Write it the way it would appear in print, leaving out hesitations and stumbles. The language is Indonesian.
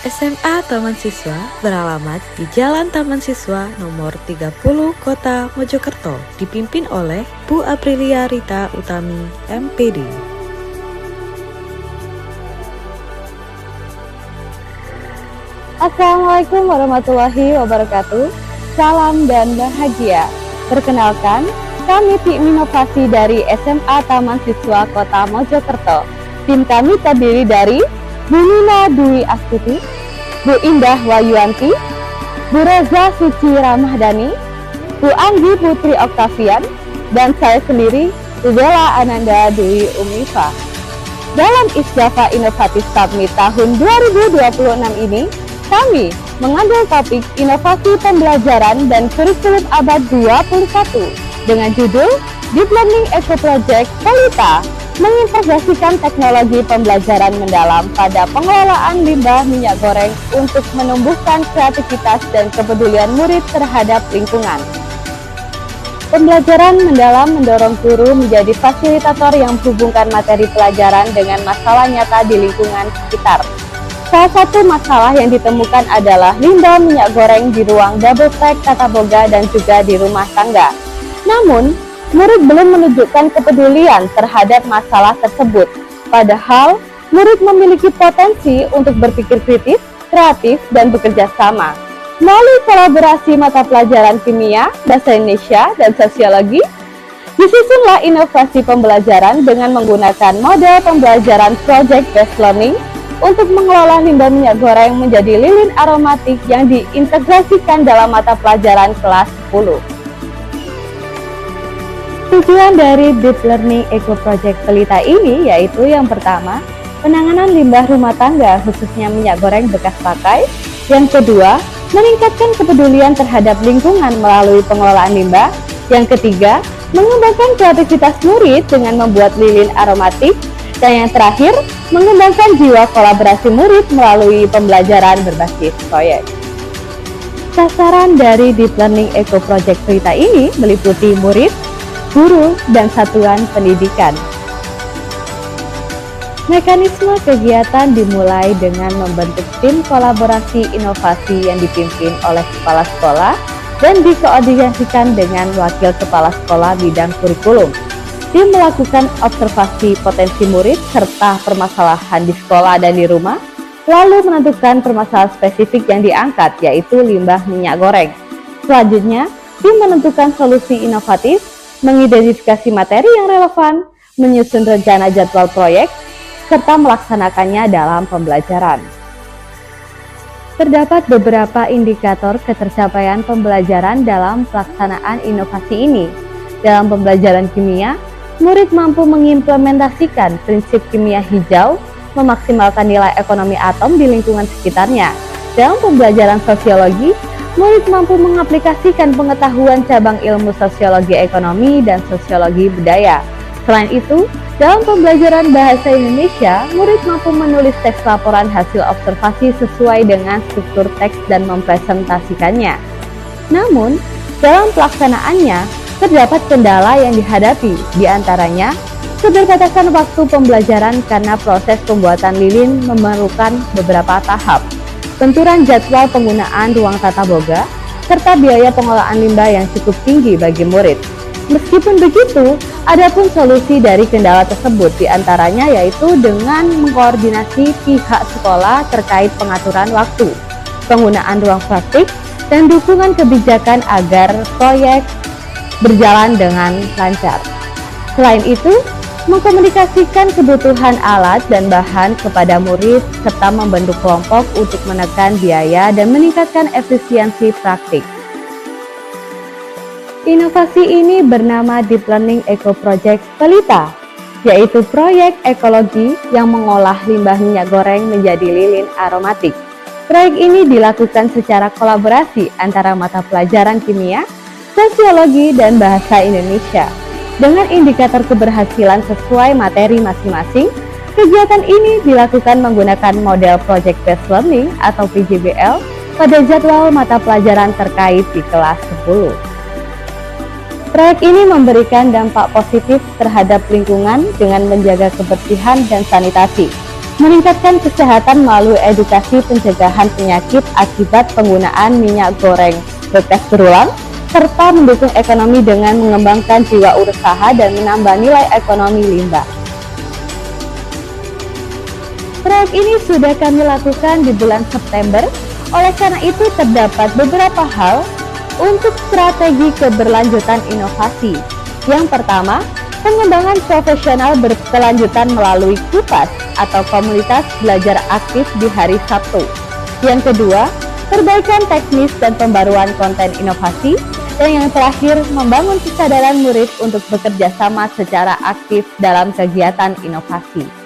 SMA Taman Siswa beralamat di Jalan Taman Siswa nomor 30 Kota Mojokerto, dipimpin oleh Bu Aprilia Rita Utami, MPD. Assalamualaikum warahmatullahi wabarakatuh. Salam dan bahagia. Perkenalkan, kami tim inovasi dari SMA Taman Siswa Kota Mojokerto. Tim kami terdiri dari Bu Nina Dwi Astuti, Bu Indah Wayuanti, Bu Reza Suci Ramadhani, Bu Anggi Putri Oktavian, dan saya sendiri, Bu Bella Ananda Dwi Umifa. Dalam Isdava Inovatif Summit tahun 2026 ini, kami mengambil topik inovasi pembelajaran dan kurikulum abad 21 dengan judul Deep Learning Eco Project Pelita, mengintegrasikan teknologi pembelajaran mendalam pada pengelolaan limbah minyak goreng untuk menumbuhkan kreativitas dan kepedulian murid terhadap lingkungan. Pembelajaran mendalam mendorong guru menjadi fasilitator yang menghubungkan materi pelajaran dengan masalah nyata di lingkungan sekitar. Salah satu masalah yang ditemukan adalah limbah minyak goreng di ruang double stack tata boga dan juga di rumah tangga. Namun, murid belum menunjukkan kepedulian terhadap masalah tersebut. Padahal, murid memiliki potensi untuk berpikir kritis, kreatif, dan bekerja sama. Melalui kolaborasi mata pelajaran kimia, bahasa Indonesia, dan sosiologi, disusunlah inovasi pembelajaran dengan menggunakan model pembelajaran project-based learning untuk mengelola limbah minyak goreng menjadi lilin aromatik yang diintegrasikan dalam mata pelajaran kelas 10. Tujuan dari Deep Learning Eco Project Pelita ini yaitu yang pertama, penanganan limbah rumah tangga khususnya minyak goreng bekas pakai. Yang kedua, meningkatkan kepedulian terhadap lingkungan melalui pengelolaan limbah. Yang ketiga, mengembangkan kreativitas murid dengan membuat lilin aromatik. Dan yang terakhir, mengembangkan jiwa kolaborasi murid melalui pembelajaran berbasis proyek. Sasaran dari Deep Learning Eco Project Pelita ini meliputi murid, guru, dan satuan pendidikan. Mekanisme kegiatan dimulai dengan membentuk tim kolaborasi inovasi yang dipimpin oleh kepala sekolah dan dikoordinasikan dengan wakil kepala sekolah bidang kurikulum. Tim melakukan observasi potensi murid serta permasalahan di sekolah dan di rumah, lalu menentukan permasalahan spesifik yang diangkat, yaitu limbah minyak goreng. Selanjutnya, tim menentukan solusi inovatif, mengidentifikasi materi yang relevan, menyusun rencana jadwal proyek, serta melaksanakannya dalam pembelajaran. Terdapat beberapa indikator ketercapaian pembelajaran dalam pelaksanaan inovasi ini. Dalam pembelajaran kimia, murid mampu mengimplementasikan prinsip kimia hijau, memaksimalkan nilai ekonomi atom di lingkungan sekitarnya. Dalam pembelajaran sosiologi, murid mampu mengaplikasikan pengetahuan cabang ilmu sosiologi ekonomi dan sosiologi budaya. Selain itu, dalam pembelajaran bahasa Indonesia, murid mampu menulis teks laporan hasil observasi sesuai dengan struktur teks dan mempresentasikannya. Namun, dalam pelaksanaannya, terdapat kendala yang dihadapi, diantaranya keterbatasan waktu pembelajaran karena proses pembuatan lilin memerlukan beberapa tahap, benturan jadwal penggunaan ruang tata boga, serta biaya pengelolaan limbah yang cukup tinggi bagi murid. Meskipun begitu, ada pun solusi dari kendala tersebut, diantaranya yaitu dengan mengkoordinasi pihak sekolah terkait pengaturan waktu, penggunaan ruang praktik, dan dukungan kebijakan agar proyek berjalan dengan lancar. Selain itu, mengkomunikasikan kebutuhan alat dan bahan kepada murid serta membentuk kelompok untuk menekan biaya dan meningkatkan efisiensi praktik. Inovasi ini bernama Deep Learning Eco Project Pelita, yaitu proyek ekologi yang mengolah limbah minyak goreng menjadi lilin aromatik. Proyek ini dilakukan secara kolaborasi antara mata pelajaran kimia, sosiologi, dan bahasa Indonesia. Dengan indikator keberhasilan sesuai materi masing-masing, kegiatan ini dilakukan menggunakan model Project-Based Learning atau PJBL pada jadwal mata pelajaran terkait di kelas 10. Proyek ini memberikan dampak positif terhadap lingkungan dengan menjaga kebersihan dan sanitasi. meningkatkan kesehatan melalui edukasi pencegahan penyakit akibat penggunaan minyak goreng bekas berulang, serta mendukung ekonomi dengan mengembangkan jiwa usaha dan menambah nilai ekonomi limbah. Proyek ini sudah kami lakukan di bulan September, oleh karena itu terdapat beberapa hal untuk strategi keberlanjutan inovasi. Yang pertama, pengembangan profesional berkelanjutan melalui KUPAS atau Komunitas Belajar Aktif di hari Sabtu. Yang kedua, perbaikan teknis dan pembaruan konten inovasi. Dan yang terakhir, membangun kesadaran murid untuk bekerja sama secara aktif dalam kegiatan inovasi.